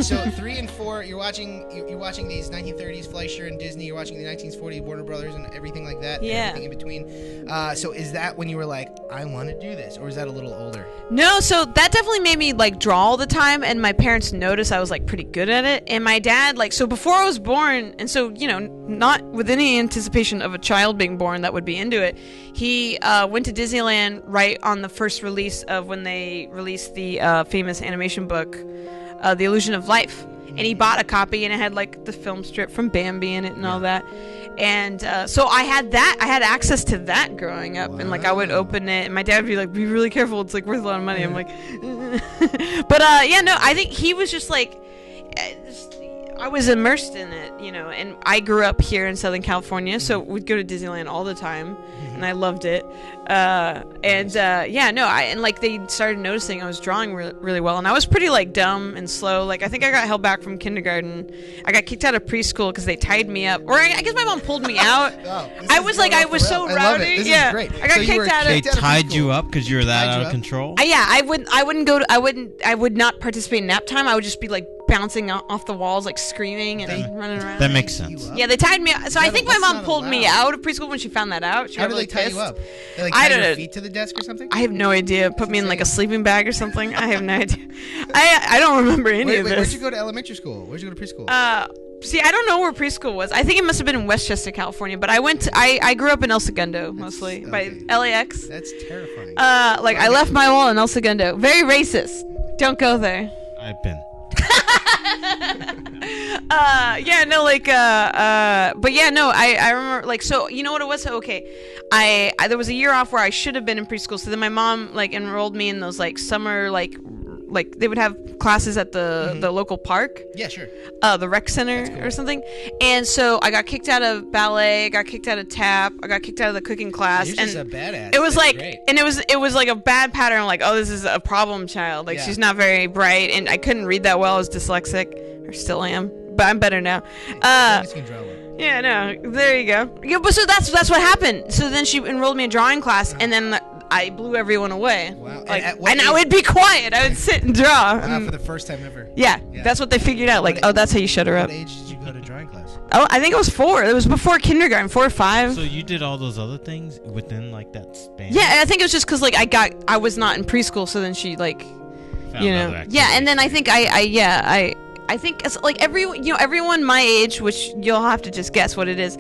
So 3 and 4, you're watching these 1930s Fleischer and Disney. You're watching the 1940s Warner Brothers and everything like that. Yeah. And everything in between. So is that when you were like, I want to do this, or is that a little older? No, so that definitely made me like draw all the time, and my parents noticed I was like pretty good at it. And my dad, like, so before I was born, and so not with any anticipation of a child being born that would be into it, he went to Disneyland right on the first release of when they released the famous animation book, The Illusion of Life. And he bought a copy, and it had like the film strip from Bambi in it and all that. And so I had access to that growing up. Wow. And like I would open it, and my dad would be like, be really careful, it's like worth a lot of money. I'm like, but I think he was just like, I was immersed in it, and I grew up here in Southern California, so we'd go to Disneyland all the time, and I loved it. And like they started noticing I was drawing really well, and I was pretty like dumb and slow. Like I think I got held back from kindergarten. I got kicked out of preschool because they tied me up, or I guess my mom pulled me out. I was so rowdy. I love it. This is great. I got kicked out of. They tied you up because you were that out of control. I would not participate in nap time. I would just be like bouncing off the walls, like screaming and running around. That makes sense. Yeah, they tied me up. So I think my mom pulled me out of preschool when she found that out. How did they tie you up? They like tied your feet to the desk or something? I have no idea. Put me in like a sleeping bag or something. I have no idea. I don't remember any of this. Where'd you go to elementary school? Where'd you go to preschool? See, I don't know where preschool was. I think it must have been in Westchester, California. But I grew up in El Segundo mostly by LAX. That's terrifying. I left my wall in El Segundo. Very racist. Don't go there. I've been. I remember, like, so you know what it was? So, okay, I there was a year off where I should have been in preschool, so then my mom like enrolled me in those like summer like they would have classes at the local park. Yeah, sure. The rec center or something. And so I got kicked out of ballet, I got kicked out of tap, I got kicked out of the cooking class. You're just a badass. It was That's like, great. and it was like a bad pattern. Like, oh, this is a problem child. Like she's not very bright, and I couldn't read that well. I was dyslexic, or still am, but I'm better now. Yeah, no, there you go. Yeah, but so that's what happened. So then she enrolled me in drawing class, and then I blew everyone away. Wow. Like, and I would be quiet. I would sit and draw. Wow, for the first time ever. Yeah, that's what they figured out. Like, that's how you shut her up. What age did you go to drawing class? Oh, I think it was 4. It was before kindergarten, 4 or 5. So you did all those other things within like that span? Yeah, I think it was just because like I was not in preschool, so then she like, found yeah, and then I think I think it's like everyone my age, which you'll have to just guess what it is.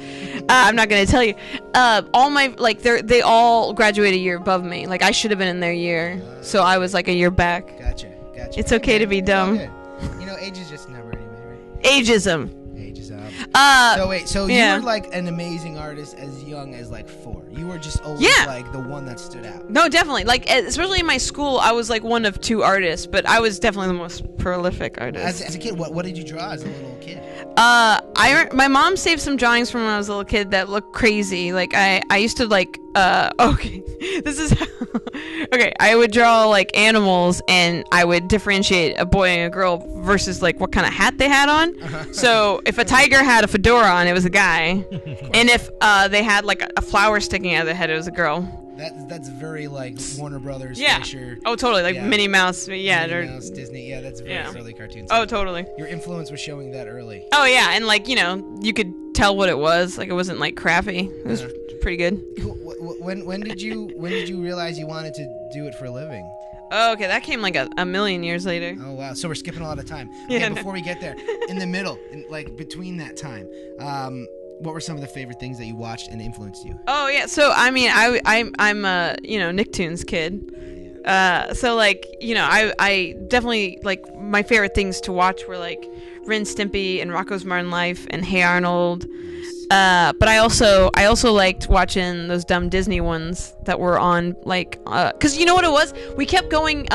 I'm not gonna tell you. All my like they all graduated a year above me. Like I should have been in their year, so I was like a year back. Gotcha. It's okay to be dumb. Age is just a number anyway, right? Ageism. So you were like an amazing artist as young as like 4. You were just always like the one that stood out. No, definitely. Like especially in my school, I was like one of 2 artists, but I was definitely the most prolific artist. As a kid, what did you draw as a little kid? My mom saved some drawings from when I was a little kid that looked crazy. Like I used to like okay, this is okay. I would draw like animals, and I would differentiate a boy and a girl versus like what kind of hat they had on. So if a tiger had a fedora on, it was a guy, and if they had like a flower sticking out of their head, it was a girl. That's very like Warner Brothers. Yeah. Fleischer. Oh, totally. Like Minnie Mouse. Yeah. Minnie Mouse, Disney. Yeah, that's very early cartoons. Oh, totally. Your influence was showing that early. Oh yeah, and like you could tell what it was. Like it wasn't like crappy. It was pretty good. When did you realize you wanted to do it for a living? Oh, okay, that came like a million years later. Oh wow, so we're skipping a lot of time. Okay, before we get there, in the middle, like between that time, what were some of the favorite things that you watched and influenced you? Oh yeah, so I mean, I'm a Nicktoons kid. So like I definitely like my favorite things to watch were like Ren Stimpy and Rocko's Modern Life and Hey Arnold. But I also liked watching those dumb Disney ones that were on like because you know what it was, we kept going,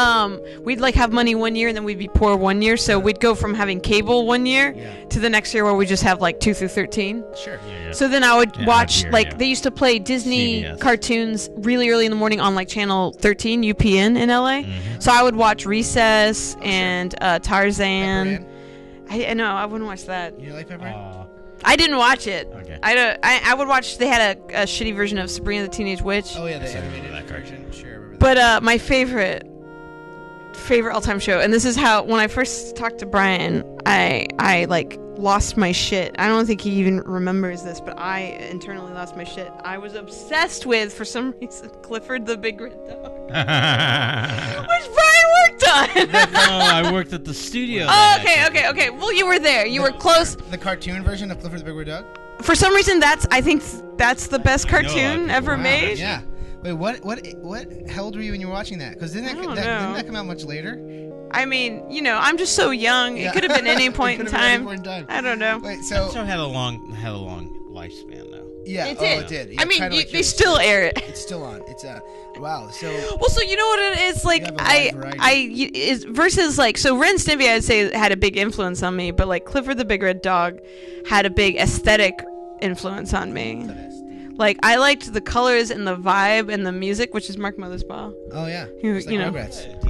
we'd like have money one year and then we'd be poor one year, so we'd go from having cable one year to the next year where we just have like 2 through 13. Sure. So then I would watch they used to play Disney CBS cartoons really early in the morning on like channel 13 UPN in LA. So I would watch Recess and Tarzan. I know, I wouldn't watch that. You like Pepper? I didn't watch it. Okay. I would watch. They had a shitty version of Sabrina the Teenage Witch. Oh yeah, the animated version. Sure. But my favorite favorite all-time show, and this is how, when I first talked to Brian, I like lost my shit. I don't think he even remembers this, but I internally lost my shit. I was obsessed with, for some reason, Clifford the Big Red Dog. Which Brian worked on. No, I worked at the studio. Oh, okay. Well, you were there. You were close. The cartoon version of Clifford the Big Red Dog? For some reason, I think that's the best cartoon ever made. Yeah. Wait, what? How old were you when you were watching that? Because didn't that come out much later? I mean, I'm just so young. Yeah. It could have been any point in time. I don't know. Wait, so had a long lifespan though. Yeah, it did. It did. Yeah, I mean, they still air it. It's still on. It's wow. So you know what it is like. Versus like, so Ren and Stimpy, I'd say, had a big influence on me, but like Clifford the Big Red Dog had a big aesthetic influence on me. Like, I liked the colors and the vibe and the music, which is Mark Mothersbaugh. Oh, yeah.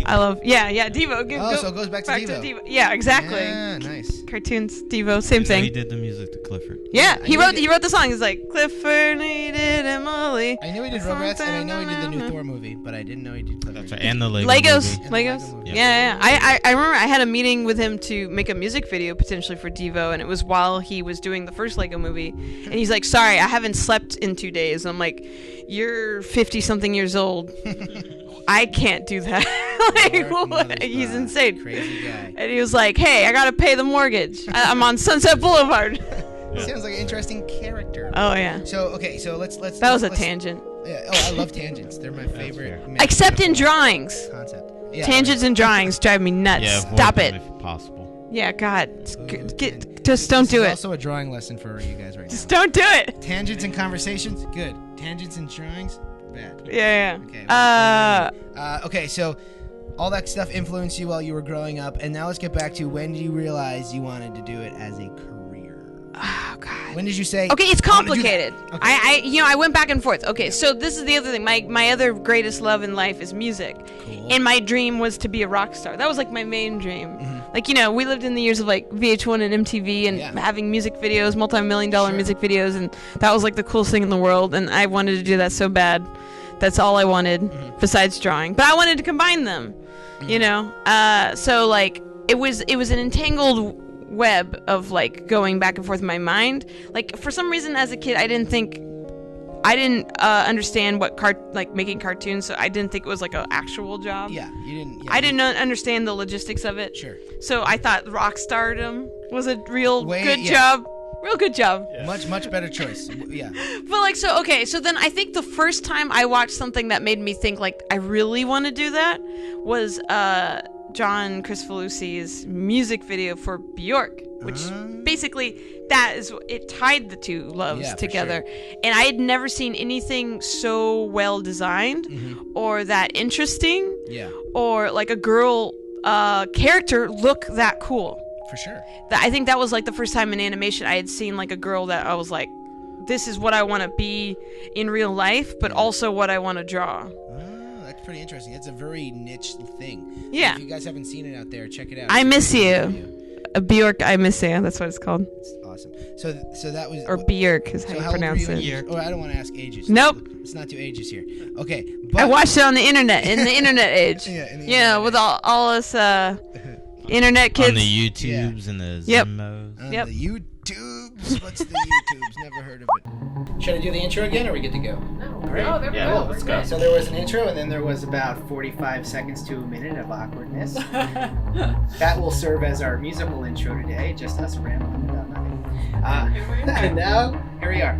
I love... Yeah, Devo. So it goes back to Devo. Yeah, exactly. Yeah, nice. Cartoons, Devo, same thing. He did the music to Clifford. Yeah, he wrote the song. He's like, Clifford needed Emily. I knew he did Rugrats, and I know he did the new Thor movie, but I didn't know he did Clifford. That's right, and the Legos. Movie. Yeah. I remember I had a meeting with him to make a music video, potentially, for Devo, and it was while he was doing the first Lego movie. And he's like, sorry, I haven't slept in 2 days. I'm like, you're 50-something years old. I can't do that. He's insane. Crazy guy. And he was like, hey, I got to pay the mortgage. I'm on Sunset Boulevard. Sounds like an interesting character. Oh, yeah. So let's... That was a tangent. Yeah. Oh, I love tangents. They're my favorite. Except in drawings. Concept. Yeah, tangents and drawings drive me nuts. Yeah, stop it. If possible. Yeah, God. Just don't do it. Also a drawing lesson for you guys right now. Just don't do it. Tangents and conversations, good. Tangents and drawings, bad. Yeah. Okay. Okay, so all that stuff influenced you while you were growing up, and now let's get back to when did you realize you wanted to do it as a career? Oh God. When did you say? Okay, it's complicated. Okay. I went back and forth. Okay, so this is the other thing. My other greatest love in life is music. Cool. And my dream was to be a rock star. That was like my main dream. Mm-hmm. Like, we lived in the years of like VH1 and MTV and having music videos, multi-million-dollar music videos, and that was like the coolest thing in the world, and I wanted to do that so bad. That's all I wanted besides drawing. But I wanted to combine them. So like it was an entangled web of like going back and forth in my mind. Like, for some reason as a kid I didn't understand what making cartoons, so I didn't think it was like an actual job. Yeah, you didn't. Yeah, I didn't understand the logistics of it. Sure. So I thought rock stardom was a real good job. Real good job. Yeah. Much better choice. Yeah. But like, so then I think the first time I watched something that made me think like I really want to do that was John Kricfalusi's music video for Bjork, which basically it tied the two loves together. Sure. And I had never seen anything so well designed or that interesting or like a girl character look that cool. For sure. I think that was like the first time in animation I had seen like a girl that I was like, this is what I want to be in real life, but also what I want to draw. That's pretty interesting. It's a very niche thing. Yeah. If you guys haven't seen it out there, check it out. I Miss You. Bjork, I Miss You. That's what it's called. It's awesome. So that was... Or Bjork is how you pronounce it. Oh, I don't want to ask ages. Nope. It's not too ages here. Okay. But I watched it on the internet, in the internet age. Yeah, with all us internet kids. On the YouTubes and the Zimmos. On the YouTubes? What's the YouTubes? Never heard of it. Should I do the intro again, or are we good to go? No. All right. Oh, there we go. Let's go. So there was an intro, and then there was about 45 seconds to a minute of awkwardness. That will serve as our musical intro today, just us rambling about nothing. And now, here we are.